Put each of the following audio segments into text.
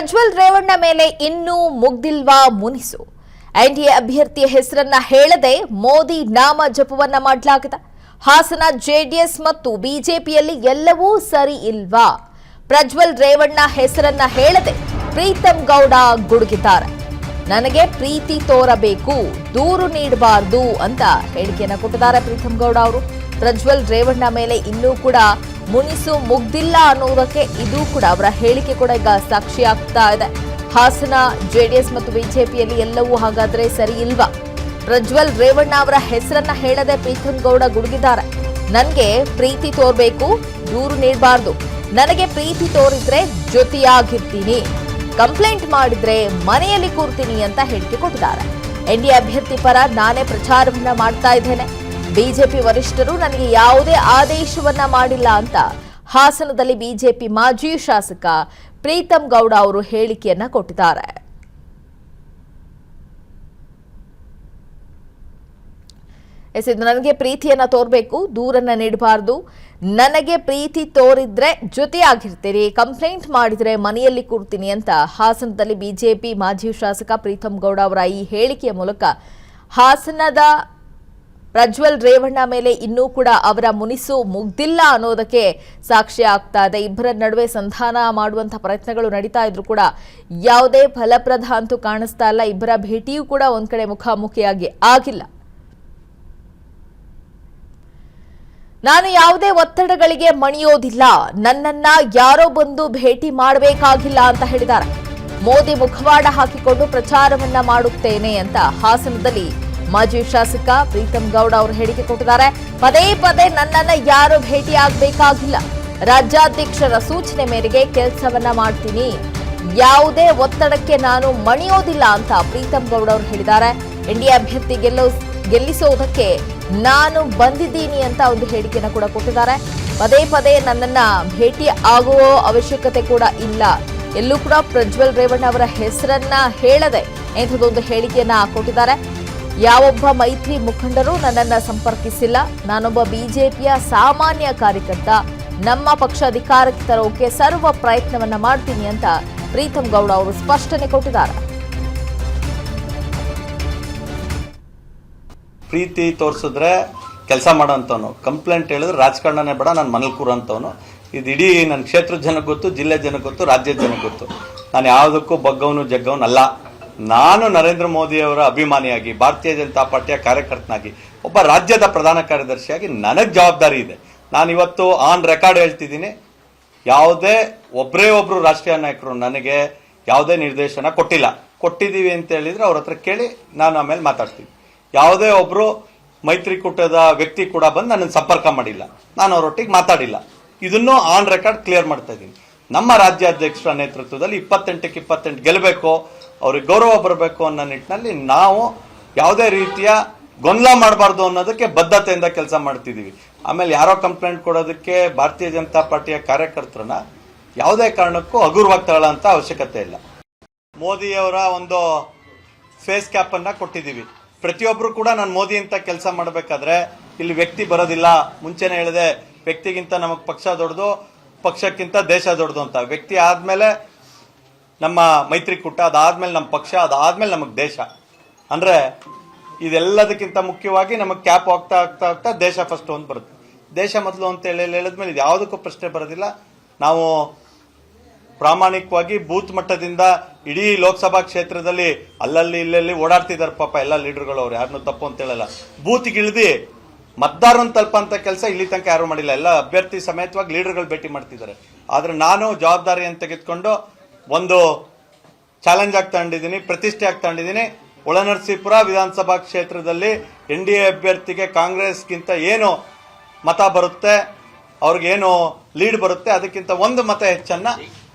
ಪ್ರಜ್ವಲ್ ರೇವಣ್ಣ ಮೇಲೆ ಇನ್ನೂ ಮುಗ್ದಿಲ್ವಾ ಮುನಿಸು. ಎನ್ಡಿಎ ಅಭ್ಯರ್ಥಿಯ ಹೆಸರನ್ನ ಹೇಳದೆ ಮೋದಿ ನಾಮ ಜಪವನ್ನ ಮಾಡಲಾಗಿದೆ. ಹಾಸನ ಜೆಡಿಎಸ್ ಮತ್ತು ಬಿಜೆಪಿಯಲ್ಲಿ ಎಲ್ಲವೂ ಸರಿ ಇಲ್ವಾ? ಪ್ರಜ್ವಲ್ ರೇವಣ್ಣ ಹೆಸರನ್ನ ಹೇಳದೆ ಪ್ರೀತಂ ಗೌಡ ಗುಡುಗಿದ್ದಾರೆ. ನನಗೆ ಪ್ರೀತಿ ತೋರಬೇಕು, ದೂರು ನೀಡಬಾರದು ಅಂತ ಹೇಳಿಕೆಯನ್ನ ಕೊಟ್ಟಿದ್ದಾರೆ ಪ್ರೀತಂ ಗೌಡ ಅವರು. ಪ್ರಜ್ವಲ್ ರೇವಣ್ಣ ಮೇಲೆ ಇನ್ನೂ ಕೂಡ ಮುನಿಸು ಮುಗ್ದಿಲ್ಲ ಅನ್ನೋದಕ್ಕೆ ಇದು ಕೂಡ ಅವರ ಹೇಳಿಕೆ ಕೂಡ ಈಗ ಸಾಕ್ಷಿ ಆಗ್ತಾ ಇದೆ. ಹಾಸನ ಜೆಡಿಎಸ್ ಮತ್ತು ಬಿಜೆಪಿಯಲ್ಲಿ ಎಲ್ಲವೂ ಹಾಗಾದ್ರೆ ಸರಿ ಇಲ್ವಾ? ಪ್ರಜ್ವಲ್ ರೇವಣ್ಣ ಅವರ ಹೆಸರನ್ನ ಹೇಳದೆ ಪ್ರೀತಂ ಗೌಡ ಗುಡುಗಿದ್ದಾರೆ. ನನಗೆ ಪ್ರೀತಿ ತೋರ್ಬೇಕು, ದೂರು ನೀಡಬಾರ್ದು. ನನಗೆ ಪ್ರೀತಿ ತೋರಿದ್ರೆ ಜೊತೆಯಾಗಿರ್ತೀನಿ, ಕಂಪ್ಲೇಂಟ್ ಮಾಡಿದ್ರೆ ಮನೆಯಲ್ಲಿ ಕೂರ್ತೀನಿ ಅಂತ ಹೇಳಿಕೆ ಕೊಟ್ಟಿದ್ದಾರೆ. ಎನ್ಡಿಎ ಅಭ್ಯರ್ಥಿ ಪರ ನಾನೇ ಪ್ರಚಾರವನ್ನ ಮಾಡ್ತಾ ಇದ್ದೇನೆ. ಬಿಜೆಪಿ ವರಿಷ್ಠರು ನನಗೆ ಯಾವುದೇ ಆದೇಶವನ್ನ ಮಾಡಿಲ್ಲ ಅಂತ ಹಾಸನದಲ್ಲಿ ಬಿಜೆಪಿ ಮಾಜಿ ಶಾಸಕ ಪ್ರೀತಂ ಗೌಡ ಅವರು ಹೇಳಿಕೆಯನ್ನ ಕೊಟ್ಟಿದ್ದಾರೆ. ನನಗೆ ಪ್ರೀತಿಯನ್ನ ತೋರ್ಬೇಕು, ದೂರನ್ನ ನೀಡಬಾರದು. ನನಗೆ ಪ್ರೀತಿ ತೋರಿದ್ರೆ ಜೊತೆಯಾಗಿರ್ತೀರಿ, ಕಂಪ್ಲೇಂಟ್ ಮಾಡಿದ್ರೆ ಮನೆಯಲ್ಲಿ ಕೂರ್ತೀನಿ ಅಂತ ಹಾಸನದಲ್ಲಿ ಬಿಜೆಪಿ ಮಾಜಿ ಶಾಸಕ ಪ್ರೀತಂ ಗೌಡ ಅವರ ಈ ಹೇಳಿಕೆಯ ಮೂಲಕ ಹಾಸನದ ಪ್ರಜ್ವಲ್ ರೇವಣ್ಣ ಮೇಲೆ ಇನ್ನೂ ಕೂಡ ಅವರ ಮುನಿಸು ಮುಗ್ದಿಲ್ಲ ಅನ್ನೋದಕ್ಕೆ ಸಾಕ್ಷಿ ಆಗ್ತಾ ಇದೆ. ಇಬ್ಬರ ನಡುವೆ ಸಂಧಾನ ಮಾಡುವಂತಹ ಪ್ರಯತ್ನಗಳು ನಡೀತಾ ಇದ್ರು ಕೂಡ ಯಾವುದೇ ಫಲಪ್ರದ ಅಂತೂ ಕಾಣಿಸ್ತಾ ಇಲ್ಲ. ಇಬ್ಬರ ಭೇಟಿಯೂ ಕೂಡ ಒಂದ್ ಕಡೆ ಮುಖಾಮುಖಿಯಾಗಿ ಆಗಿಲ್ಲ. ನಾನು ಯಾವುದೇ ಒತ್ತಡಗಳಿಗೆ ಮಣಿಯೋದಿಲ್ಲ, ನನ್ನನ್ನ ಯಾರೋ ಬಂದು ಭೇಟಿ ಮಾಡಬೇಕಾಗಿಲ್ಲ ಅಂತ ಹೇಳಿದ್ದಾರೆ. ಮೋದಿ ಮುಖವಾಡ ಹಾಕಿಕೊಂಡು ಪ್ರಚಾರವನ್ನ ಮಾಡುತ್ತೇನೆ ಅಂತ ಹಾಸನದಲ್ಲಿ ಮಾಜಿ ಶಾಸಕ ಪ್ರೀತಂ ಗೌಡ ಅವರು ಹೇಳಿಕೆ ಕೊಟ್ಟಿದ್ದಾರೆ. ಪದೇ ಪದೇ ನನ್ನನ್ನ ಯಾರು ಭೇಟಿ ಆಗಬೇಕಾಗಿಲ್ಲ, ರಾಜ್ಯಾಧ್ಯಕ್ಷರ ಸೂಚನೆ ಮೇರೆಗೆ ಕೆಲಸವನ್ನ ಮಾಡ್ತೀನಿ, ಯಾವುದೇ ಒತ್ತಡಕ್ಕೆ ನಾನು ಮಣಿಯೋದಿಲ್ಲ ಅಂತ ಪ್ರೀತಂ ಗೌಡ ಅವರು ಹೇಳಿದ್ದಾರೆ. ಎನ್ಡಿಎ ಅಭ್ಯರ್ಥಿ ಗೆಲ್ಲಿಸೋದಕ್ಕೆ ನಾನು ಬಂದಿದ್ದೀನಿ ಅಂತ ಒಂದು ಹೇಳಿಕೆನ ಕೂಡ ಕೊಟ್ಟಿದ್ದಾರೆ. ಪದೇ ಪದೇ ನನ್ನನ್ನ ಭೇಟಿ ಆಗುವ ಅವಶ್ಯಕತೆ ಕೂಡ ಇಲ್ಲ, ಎಲ್ಲೂ ಕೂಡ ಪ್ರಜ್ವಲ್ ರೇವಣ್ಣ ಅವರ ಹೆಸರನ್ನ ಹೇಳದೆ ಇಂಥದ್ದೊಂದು ಹೇಳಿಕೆಯನ್ನ ಕೊಟ್ಟಿದ್ದಾರೆ. ಯಾವೊಬ್ಬ ಮೈತ್ರಿ ಮುಖಂಡರು ನನ್ನನ್ನ ಸಂಪರ್ಕಿಸಿಲ್ಲ, ನಾನೊಬ್ಬ ಬಿಜೆಪಿಯ ಸಾಮಾನ್ಯ ಕಾರ್ಯಕರ್ತ, ನಮ್ಮ ಪಕ್ಷ ಅಧಿಕಾರಕ್ಕೆ ತರೋಕೆ ಸರ್ವ ಪ್ರಯತ್ನವನ್ನ ಮಾಡ್ತೀನಿ ಅಂತ ಪ್ರೀತಂ ಗೌಡ ಅವರು ಸ್ಪಷ್ಟನೆ ಕೊಟ್ಟಿದ್ದಾರೆ. ಪ್ರೀತಿ ತೋರಿಸಿದ್ರೆ ಕೆಲಸ ಮಾಡೋಂಥವನು, ಕಂಪ್ಲೇಂಟ್ ಹೇಳಿದ್ರೆ ರಾಜಕಾರಣನೇ ಬೇಡ ನಾನು ಮನೇಲಿ ಕೂರೋಂಥವನು. ಇದು ಇಡೀ ನನ್ನ ಕ್ಷೇತ್ರದ ಜನಕ್ಕೆ ಗೊತ್ತು, ಜಿಲ್ಲೆ ಜನಕ್ಕೆ ಗೊತ್ತು, ರಾಜ್ಯದ ಜನಕ್ಕೆ ಗೊತ್ತು. ನಾನು ಯಾವುದಕ್ಕೂ ಬಗ್ಗವನು ಜಗ್ಗವನಲ್ಲ. ನಾನು ನರೇಂದ್ರ ಮೋದಿಯವರ ಅಭಿಮಾನಿಯಾಗಿ, ಭಾರತೀಯ ಜನತಾ ಪಾರ್ಟಿಯ ಕಾರ್ಯಕರ್ತನಾಗಿ, ಒಬ್ಬ ರಾಜ್ಯದ ಪ್ರಧಾನ ಕಾರ್ಯದರ್ಶಿಯಾಗಿ ನನಗೆ ಜವಾಬ್ದಾರಿ ಇದೆ. ನಾನು ಇವತ್ತು ಆನ್ ರೆಕಾರ್ಡ್ ಹೇಳ್ತಿದ್ದೀನಿ, ಯಾವುದೇ ಒಬ್ಬರು ರಾಷ್ಟ್ರೀಯ ನಾಯಕರು ನನಗೆ ಯಾವುದೇ ನಿರ್ದೇಶನ ಕೊಟ್ಟಿಲ್ಲ. ಕೊಟ್ಟಿದ್ದೀವಿ ಅಂತ ಹೇಳಿದ್ರೆ ಅವ್ರ ಹತ್ರ ಕೇಳಿ ನಾನು ಆಮೇಲೆ ಮಾತಾಡ್ತೀನಿ. ಯಾವುದೇ ಒಬ್ರು ಮೈತ್ರಿಕೂಟದ ವ್ಯಕ್ತಿ ಕೂಡ ಬಂದು ನನ್ನನ್ನು ಸಂಪರ್ಕ ಮಾಡಿಲ್ಲ, ನಾನು ಅವರೊಟ್ಟಿಗೆ ಮಾತಾಡಿಲ್ಲ. ಇದನ್ನು ಆನ್ ರೆಕಾರ್ಡ್ ಕ್ಲಿಯರ್ ಮಾಡ್ತಾ ಇದ್ದೀನಿ. ನಮ್ಮ ರಾಜ್ಯಾಧ್ಯಕ್ಷರ ನೇತೃತ್ವದಲ್ಲಿ 28ಕ್ಕೆ 28 ಗೆಲ್ಲಬೇಕು, ಅವ್ರಿಗೆ ಗೌರವ ಬರಬೇಕು ಅನ್ನೋ ನಿಟ್ಟಿನಲ್ಲಿ ನಾವು ಯಾವುದೇ ರೀತಿಯ ಗೊಂದಲ ಮಾಡಬಾರ್ದು ಅನ್ನೋದಕ್ಕೆ ಬದ್ಧತೆಯಿಂದ ಕೆಲಸ ಮಾಡ್ತಿದ್ದೀವಿ. ಆಮೇಲೆ ಯಾರೋ ಕಂಪ್ಲೇಂಟ್ ಕೊಡೋದಕ್ಕೆ ಭಾರತೀಯ ಜನತಾ ಪಾರ್ಟಿಯ ಕಾರ್ಯಕರ್ತರನ್ನ ಯಾವುದೇ ಕಾರಣಕ್ಕೂ ಹಗುರವಾಗಿ ತಗೊಳ್ಳೋಂಥ ಅವಶ್ಯಕತೆ ಇಲ್ಲ. ಮೋದಿಯವರ ಒಂದು ಫೇಸ್ ಕ್ಯಾಪ್ ಅನ್ನ ಕೊಟ್ಟಿದ್ದೀವಿ. ಪ್ರತಿಯೊಬ್ಬರು ಕೂಡ ನಾನು ಮೋದಿ ಅಂತ ಕೆಲಸ ಮಾಡಬೇಕಾದ್ರೆ ಇಲ್ಲಿ ವ್ಯಕ್ತಿ ಬರೋದಿಲ್ಲ. ಮುಂಚೆನೆ ಹೇಳಿದೆ, ವ್ಯಕ್ತಿಗಿಂತ ನಮಗೆ ಪಕ್ಷ ದೊಡ್ಡದು, ಪಕ್ಷಕ್ಕಿಂತ ದೇಶ ದೊಡ್ಡದು ಅಂತ. ವ್ಯಕ್ತಿ ಆದ್ಮೇಲೆ ನಮ್ಮ ಮೈತ್ರಿಕೂಟ, ಅದಾದ್ಮೇಲೆ ನಮ್ಮ ಪಕ್ಷ, ಅದಾದ್ಮೇಲೆ ನಮಗೆ ದೇಶ. ಅಂದ್ರೆ ಇದೆಲ್ಲದಕ್ಕಿಂತ ಮುಖ್ಯವಾಗಿ ನಮಗೆ ಕ್ಯಾಪ್ ಹೋಗ್ತಾ ಆಗ್ತಾ ಆಗ್ತಾ ದೇಶ ಫಸ್ಟ್ ಒಂದು ಬರುತ್ತೆ. ದೇಶ ಮೊದಲು ಅಂತ ಹೇಳಿದ್ಮೇಲೆ ಇದು ಯಾವುದಕ್ಕೂ ಪ್ರಶ್ನೆ ಬರೋದಿಲ್ಲ. ನಾವು ಪ್ರಾಮಾಣಿಕವಾಗಿ ಬೂತ್ ಮಟ್ಟದಿಂದ ಇಡೀ ಲೋಕಸಭಾ ಕ್ಷೇತ್ರದಲ್ಲಿ ಅಲ್ಲಲ್ಲಿ ಇಲ್ಲೆಲ್ಲಿ ಓಡಾಡ್ತಿದ್ದಾರೆ ಪಾಪ ಎಲ್ಲ ಲೀಡರ್ಗಳು. ಅವ್ರು ಯಾರನ್ನೂ ತಪ್ಪು ಅಂತ ಹೇಳಲ್ಲ. ಬೂತ್ಗೆ ಇಳಿದು ಮತದಾರರನ್ನು ತಲುಪಂತ ಕೆಲಸ ಇಲ್ಲಿ ತನಕ ಯಾರು ಮಾಡಿಲ್ಲ. ಎಲ್ಲ ಅಭ್ಯರ್ಥಿ ಸಮೇತವಾಗಿ ಲೀಡರ್ಗಳು ಭೇಟಿ ಮಾಡ್ತಿದ್ದಾರೆ. ಆದ್ರೆ ನಾನು ಜವಾಬ್ದಾರಿಯನ್ನು ತೆಗೆದುಕೊಂಡು ಒಂದು ಚಾಲೆಂಜ್ ಆಗಿ ತಗೊಂಡಿದ್ದೀನಿ, ಪ್ರತಿಷ್ಠೆ ಆಗಿ ತಗೊಂಡಿದ್ದೀನಿ. ಒಳನರಸೀಪುರ ವಿಧಾನಸಭಾ ಕ್ಷೇತ್ರದಲ್ಲಿ ಎನ್ಡಿಎ ಅಭ್ಯರ್ಥಿಗೆ ಕಾಂಗ್ರೆಸ್ಗಿಂತ ಏನು ಮತ ಬರುತ್ತೆ, ಅವ್ರಿಗೇನು ಲೀಡ್ ಬರುತ್ತೆ, ಅದಕ್ಕಿಂತ ಒಂದು ಮತ ಹೆಚ್ಚನ್ನ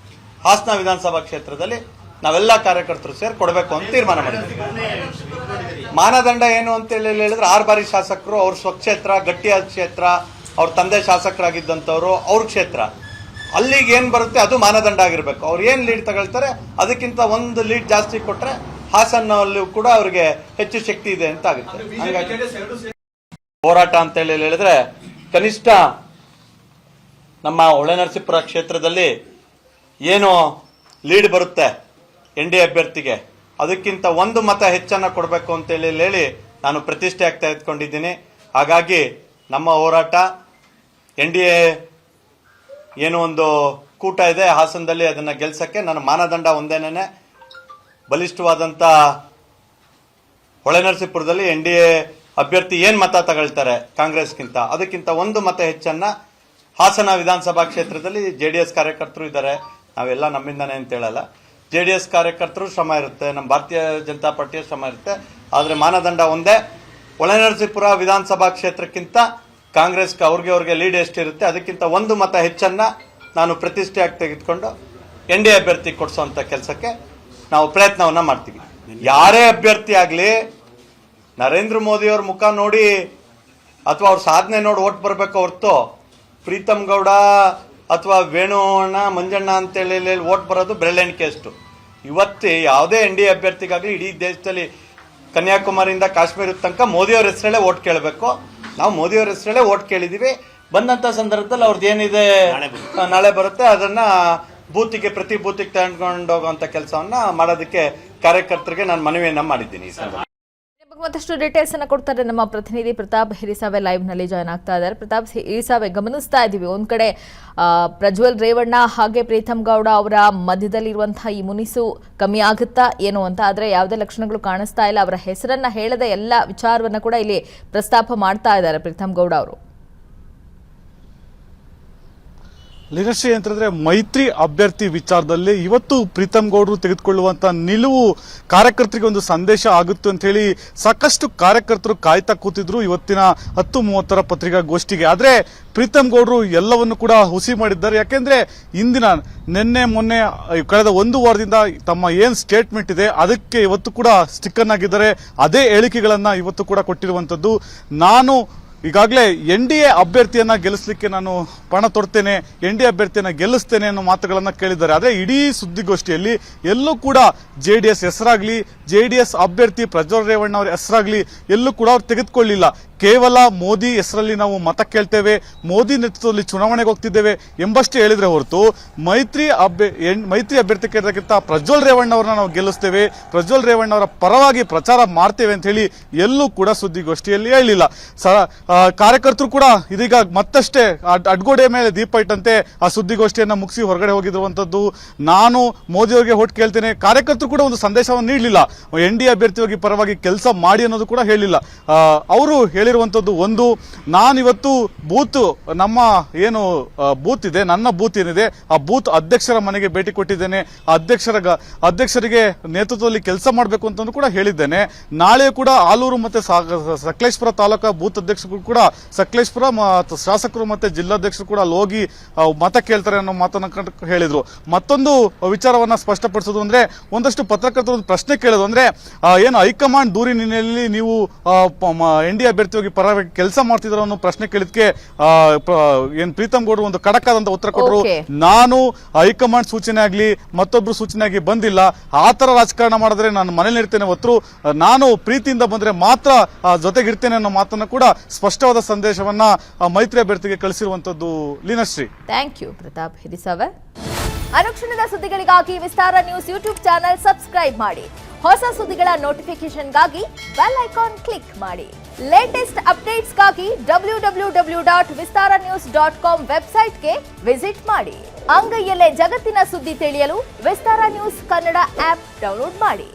ಹಾಸನ ವಿಧಾನಸಭಾ ಕ್ಷೇತ್ರದಲ್ಲಿ ನಾವೆಲ್ಲ ಕಾರ್ಯಕರ್ತರು ಸೇರಿ ಕೊಡಬೇಕು ಅಂತ ತೀರ್ಮಾನ ಮಾಡಿದ್ವಿ. ಮಾನದಂಡ ಏನು ಅಂತ ಹೇಳಿದ್ರೆ 6 ಬಾರಿ ಶಾಸಕರು, ಅವ್ರ ಸ್ವಕ್ಷೇತ್ರ, ಗಟ್ಟಿಯಾದ ಕ್ಷೇತ್ರ, ಅವ್ರ ತಂದೆ ಶಾಸಕರಾಗಿದ್ದಂಥವ್ರು, ಅವ್ರ ಕ್ಷೇತ್ರ, ಅಲ್ಲಿಗೆ ಏನ್ ಬರುತ್ತೆ ಅದು ಮಾನದಂಡ ಆಗಿರ್ಬೇಕು. ಅವ್ರು ಏನ್ ಲೀಡ್ ತಗೊಳ್ತಾರೆ ಅದಕ್ಕಿಂತ ಒಂದು ಲೀಡ್ ಜಾಸ್ತಿ ಕೊಟ್ರೆ ಹಾಸನಲ್ಲೂ ಕೂಡ ಅವ್ರಿಗೆ ಹೆಚ್ಚು ಶಕ್ತಿ ಇದೆ ಅಂತ ಆಗುತ್ತೆ. ಹಾಗಾಗಿ ಹೋರಾಟ ಅಂತ ಹೇಳಿದ್ರೆ ಕನಿಷ್ಠ ನಮ್ಮ ಒಳನರಸೀಪುರ ಕ್ಷೇತ್ರದಲ್ಲಿ ಏನು ಲೀಡ್ ಬರುತ್ತೆ NDA ಅಭ್ಯರ್ಥಿಗೆ, ಅದಕ್ಕಿಂತ 1 ಮತ ಹೆಚ್ಚನ್ನ ಕೊಡಬೇಕು ಅಂತೇಳಿ ಹೇಳಿ ನಾನು ಪ್ರತಿಷ್ಠೆಯಾಗಿ ತೆಗೆದುಕೊಂಡಿದ್ದೀನಿ. ಹಾಗಾಗಿ ನಮ್ಮ ಹೋರಾಟ NDA ಏನು ಒಂದು ಕೂಟ ಇದೆ ಹಾಸನದಲ್ಲಿ, ಅದನ್ನ ಗೆಲ್ಸಕ್ಕೆ ನನ್ನ ಮಾನದಂಡ ಒಂದೇನೆ, ಬಲಿಷ್ಠವಾದಂತ ಹೊಳೆನರಸೀಪುರದಲ್ಲಿ NDA ಅಭ್ಯರ್ಥಿ ಏನ್ ಮತ ತಗೊಳ್ತಾರೆ ಕಾಂಗ್ರೆಸ್ಗಿಂತ, ಅದಕ್ಕಿಂತ 1 ಮತ ಹೆಚ್ಚನ್ನ ಹಾಸನ ವಿಧಾನಸಭಾ ಕ್ಷೇತ್ರದಲ್ಲಿ JDS ಕಾರ್ಯಕರ್ತರು ಇದ್ದಾರೆ. ನಾವೆಲ್ಲ ನಮ್ಮಿಂದಾನೆ ಅಂತ ಹೇಳಲ್ಲ, JDS ಕಾರ್ಯಕರ್ತರು ಶ್ರಮ ಇರುತ್ತೆ, ನಮ್ಮ ಭಾರತೀಯ ಜನತಾ ಪಾರ್ಟಿಯ ಶ್ರಮ ಇರುತ್ತೆ. ಆದ್ರೆ ಮಾನದಂಡ ಒಂದೇ, ಹೊಳೆನರಸೀಪುರ ವಿಧಾನಸಭಾ ಕ್ಷೇತ್ರಕ್ಕಿಂತ ಕಾಂಗ್ರೆಸ್ಗೆ ಅವ್ರಿಗೆ ಲೀಡ್ ಎಷ್ಟಿರುತ್ತೆ ಅದಕ್ಕಿಂತ 1 ಮತ ಹೆಚ್ಚನ್ನ ನಾನು ಪ್ರತಿಷ್ಠೆಯಾಗಿ ತೆಗೆದುಕೊಂಡು NDA ಅಭ್ಯರ್ಥಿ ಕೊಡಿಸುವಂತ ಕೆಲಸಕ್ಕೆ ನಾವು ಪ್ರಯತ್ನವನ್ನ ಮಾಡ್ತೀವಿ. ಯಾರೇ ಅಭ್ಯರ್ಥಿ ಆಗ್ಲಿ ನರೇಂದ್ರ ಮೋದಿ ಅವ್ರ ಮುಖ ನೋಡಿ ಅಥವಾ ಅವ್ರ ಸಾಧನೆ ನೋಡಿ ಓಟ್ ಬರಬೇಕು ಹೊರತು ಪ್ರೀತಮ್ ಗೌಡ ಅಥವಾ ವೇಣುವಣ್ಣ ಮಂಜಣ್ಣ ಅಂತೇಳಿ ಓಟ್ ಬರೋದು ಬೆರಳೆಣಿಕೆ ಅಷ್ಟು. ಇವತ್ತು ಯಾವುದೇ NDA ಅಭ್ಯರ್ಥಿಗಾಗಲಿ ಇಡೀ ದೇಶದಲ್ಲಿ ಕನ್ಯಾಕುಮಾರಿಯಿಂದ ಕಾಶ್ಮೀರ ತನಕ ಮೋದಿಯವ್ರ ಹೆಸರಲ್ಲೇ ಓಟ್ ಕೇಳಬೇಕು. ನಾವು ಮೋದಿಯವ್ರ ಹೆಸರಲ್ಲೇ ಓಟ್ ಕೇಳಿದೀವಿ. ಬಂದಂತ ಸಂದರ್ಭದಲ್ಲಿ ಅವ್ರದ್ದು ಏನಿದೆ ನಾಳೆ ಬರುತ್ತೆ, ಅದನ್ನ ಬೂತಿಗೆ ಪ್ರತಿ ಬೂತಿಗೆ ತಗೊಂಡು ಹೋಗುವಂತ ಕೆಲಸವನ್ನ ಮಾಡೋದಕ್ಕೆ ಕಾರ್ಯಕರ್ತರಿಗೆ ನಾನು ಮನವಿಯನ್ನ ಮಾಡಿದ್ದೀನಿ. ಈ ಸಂದರ್ಭ ಮತ್ತಷ್ಟು ಡೀಟೇಲ್ಸ್ ಅನ್ನ ಕೊಡ್ತಾರೆ ನಮ್ಮ ಪ್ರತಿನಿಧಿ ಪ್ರತಾಪ್ ಹಿರಿಸಾವೆ ಲೈವ್ ನಲ್ಲಿ ಜಾಯ್ನ್ ಆಗ್ತಾ ಇದ್ದಾರೆ. ಪ್ರತಾಪ್ ಹಿರಿಸಾವೆ, ಗಮನಿಸ್ತಾ ಇದ್ದೀವಿ ಒಂದ್ ಕಡೆ ಪ್ರಜ್ವಲ್ ರೇವಣ್ಣ ಹಾಗೆ ಪ್ರೀತಮ್ ಗೌಡ ಅವರ ಮಧ್ಯದಲ್ಲಿರುವಂತಹ ಈ ಮುನಿಸು ಕಮ್ಮಿ ಆಗುತ್ತಾ ಏನು ಅಂತ, ಆದ್ರೆ ಯಾವುದೇ ಲಕ್ಷಣಗಳು ಕಾಣಿಸ್ತಾ ಇಲ್ಲ. ಅವರ ಹೆಸರನ್ನ ಹೇಳದೆ ಎಲ್ಲ ವಿಚಾರವನ್ನ ಕೂಡ ಇಲ್ಲಿ ಪ್ರಸ್ತಾಪ ಮಾಡ್ತಾ ಇದ್ದಾರೆ ಪ್ರೀತಮ್ ಗೌಡ ಅವರು. ಲೀನಶ್ರೀ ಅಂತಂದ್ರೆ ಮೈತ್ರಿ ಅಭ್ಯರ್ಥಿ ವಿಚಾರದಲ್ಲಿ ಇವತ್ತು ಪ್ರೀತಮ್ ಗೌಡರು ತೆಗೆದುಕೊಳ್ಳುವಂತ ನಿಲುವು ಕಾರ್ಯಕರ್ತರಿಗೆ ಒಂದು ಸಂದೇಶ ಆಗುತ್ತೆ ಅಂತ ಹೇಳಿ ಸಾಕಷ್ಟು ಕಾರ್ಯಕರ್ತರು ಕಾಯ್ತಾ ಕೂತಿದ್ರು ಇವತ್ತಿನ 10:30 ಪತ್ರಿಕಾಗೋಷ್ಠಿಗೆ. ಆದ್ರೆ ಪ್ರೀತಮ್ ಗೌಡರು ಎಲ್ಲವನ್ನು ಕೂಡ ಹುಸಿ ಮಾಡಿದ್ದಾರೆ. ಯಾಕೆಂದ್ರೆ ನಿನ್ನೆ ಮೊನ್ನೆ ಕಳೆದ 1 ವಾರದಿಂದ ತಮ್ಮ ಏನ್ ಸ್ಟೇಟ್ಮೆಂಟ್ ಇದೆ ಅದಕ್ಕೆ ಇವತ್ತು ಕೂಡ ಸ್ಟಿಕ್ಕರ್ ಆಗಿದ್ದಾರೆ. ಅದೇ ಹೇಳಿಕೆಗಳನ್ನ ಇವತ್ತು ಕೂಡ ಕೊಟ್ಟಿರುವಂತದ್ದು. ನಾನು ಈಗಾಗಲೇ NDA ಅಭ್ಯರ್ಥಿಯನ್ನ ಗೆಲ್ಲಿಸಲಿಕ್ಕೆ ನಾನು ಪಣ ತೊಡ್ತೇನೆ, NDA ಅಭ್ಯರ್ಥಿಯನ್ನ ಗೆಲ್ಲಿಸ್ತೇನೆ ಅನ್ನೋ ಮಾತುಗಳನ್ನ ಕೇಳಿದ್ದಾರೆ. ಆದ್ರೆ ಇಡೀ ಸುದ್ದಿಗೋಷ್ಠಿಯಲ್ಲಿ ಎಲ್ಲೂ ಕೂಡ JDS ಹೆಸರಾಗ್ಲಿ, JDS ಅಭ್ಯರ್ಥಿ ಪ್ರಜ್ವಲ್ ರೇವಣ್ಣ ಅವರ ಹೆಸರಾಗ್ಲಿ ಎಲ್ಲೂ ಕೂಡ ಅವ್ರು ತೆಗೆದುಕೊಳ್ಳಿಲ್ಲ. ಕೇವಲ ಮೋದಿ ಹೆಸರಲ್ಲಿ ನಾವು ಮತ ಕೇಳ್ತೇವೆ, ಮೋದಿ ನೇತೃತ್ವದಲ್ಲಿ ಚುನಾವಣೆಗೆ ಹೋಗ್ತಿದ್ದೇವೆ ಎಂಬಷ್ಟೇ ಹೇಳಿದ್ರೆ ಹೊರತು ಮೈತ್ರಿ ಅಭ್ಯರ್ಥಿ ಕೇಳಿದಕ್ಕಿಂತ ಪ್ರಜ್ವಲ್ ರೇವಣ್ಣ ಅವರನ್ನ ನಾವು ಗೆಲ್ಲಿಸ್ತೇವೆ, ಪ್ರಜ್ವಲ್ ರೇವಣ್ಣ ಅವರ ಪರವಾಗಿ ಪ್ರಚಾರ ಮಾಡ್ತೇವೆ ಅಂತ ಹೇಳಿ ಎಲ್ಲೂ ಕೂಡ ಸುದ್ದಿಗೋಷ್ಠಿಯಲ್ಲಿ ಹೇಳಿಲ್ಲ. ಕಾರ್ಯಕರ್ತರು ಕೂಡ ಇದೀಗ ಮತ್ತಷ್ಟೇ ಅಡ್ಗೋಡೆ ಮೇಲೆ ದೀಪ ಇಟ್ಟಂತೆ ಆ ಸುದ್ದಿಗೋಷ್ಠಿಯನ್ನ ಮುಗಿಸಿ ಹೊರಗಡೆ ಹೋಗಿರುವಂತದ್ದು. ನಾನು ಮೋದಿ ಅವರಿಗೆ ಓಟ್ ಕೇಳ್ತೇನೆ, ಕಾರ್ಯಕರ್ತರು ಕೂಡ ಒಂದು ಸಂದೇಶವನ್ನು ನೀಡಲಿಲ್ಲ, NDA ಅಭ್ಯರ್ಥಿಯಾಗಿ ಪರವಾಗಿ ಕೆಲಸ ಮಾಡಿ ಅನ್ನೋದು ಕೂಡ ಹೇಳಿಲ್ಲ. ಅವರು ಹೇಳಿರುವಂತದ್ದು ಒಂದು, ನಾನಿವತ್ತು ಬೂತ್ ನಮ್ಮ ಏನು ಬೂತ್ ಇದೆ, ನನ್ನ ಬೂತ್ ಏನಿದೆ ಆ ಬೂತ್ ಅಧ್ಯಕ್ಷರ ಮನೆಗೆ ಭೇಟಿ ಕೊಟ್ಟಿದ್ದೇನೆ, ಅಧ್ಯಕ್ಷರಿಗೆ ನೇತೃತ್ವದಲ್ಲಿ ಕೆಲಸ ಮಾಡಬೇಕು ಅಂತ ಕೂಡ ಹೇಳಿದ್ದೇನೆ. ನಾಳೆ ಕೂಡ ಆಲೂರು ಮತ್ತೆ ಸಕಲೇಶ್ಪುರ ತಾಲೂಕಾ ಬೂತ್ ಅಧ್ಯಕ್ಷರು ಕೂಡ ಸಕಲೇಶ್ಪುರ ಶಾಸಕರು ಮತ್ತೆ ಜಿಲ್ಲಾಧ್ಯಕ್ಷರು ಕೂಡ ಅಲ್ಲಿ ಹೋಗಿ ಮತ ಕೇಳ್ತಾರೆ ಅನ್ನೋ ಮಾತನ್ನ ಹೇಳಿದ್ರು. ಮತ್ತೊಂದು ವಿಚಾರವನ್ನ ಸ್ಪಷ್ಟಪಡಿಸೋದು ಅಂದ್ರೆ, ಒಂದಷ್ಟು ಪತ್ರಕರ್ತರು ಒಂದು ಪ್ರಶ್ನೆ ಕೇಳೋದು ಅಂದ್ರೆ, ಏನು ಹೈಕಮಾಂಡ್ ದೂರಿನಲ್ಲಿ ನೀವು NDA ಅಭ್ಯರ್ಥಿಯಾಗಿ ಪರವಾಗಿ ಕೆಲಸ ಮಾಡ್ತಿದ್ರು ಅನ್ನೋ ಪ್ರಶ್ನೆ ಕೇಳಿದ್ಕೆ ಏನ್ ಪ್ರೀತಮ್ ಗೌಡರು ಒಂದು ಖಡಕ್ ಆದಂತ ಉತ್ತರ ಕೊಟ್ಟರು. ನಾನು ಹೈಕಮಾಂಡ್ ಸೂಚನೆ ಆಗ್ಲಿ ಮತ್ತೊಬ್ರು ಸೂಚನೆ ಆಗಿ ಬಂದಿಲ್ಲ, ಆ ತರ ರಾಜಕಾರಣ ಮಾಡಿದ್ರೆ ನಾನು ಮನೇಲಿ ಇರ್ತೇನೆ, ಹೊತ್ತು ನಾನು ಪ್ರೀತಿಯಿಂದ ಬಂದ್ರೆ ಮಾತ್ರ ಜೊತೆಗಿರ್ತೇನೆ ಅನ್ನೋ ಮಾತನ್ನ ಕೂಡ ಸ್ಪಷ್ಟವಾದ ಸಂದೇಶವನ್ನ ಮೈತ್ರಿ ಅಭ್ಯರ್ಥಿಗೆ ಕಳಿಸಿರುವಂತದ್ದು. Leenashree, thank you Pratap Hirisave. ಅನುಕ್ಷಣದ ಸುದ್ದಿಗಳಿಗಾಗಿ Vistara news YouTube channel subscribe ಮಾಡಿ. ಹೊಸ ಸುದ್ದಿಗಳ ನೋಟಿಫಿಕೇಶನ್ಗಾಗಿ ಬೆಲ್ ಐಕಾನ್ ಕ್ಲಿಕ್ ಮಾಡಿ. ಲೇಟೆಸ್ಟ್ ಅಪ್ಡೇಟ್ಸ್ಗಾಗಿ www.vistaranews.com ವೆಬ್ಸೈಟ್ಗೆ ವಿಸಿಟ್ ಮಾಡಿ. ಅಂಗೈಯಲ್ಲೇ ಜಗತ್ತಿನ ಸುದ್ದಿ ತಿಳಿಯಲು Vistara news Kannada app download ಮಾಡಿ.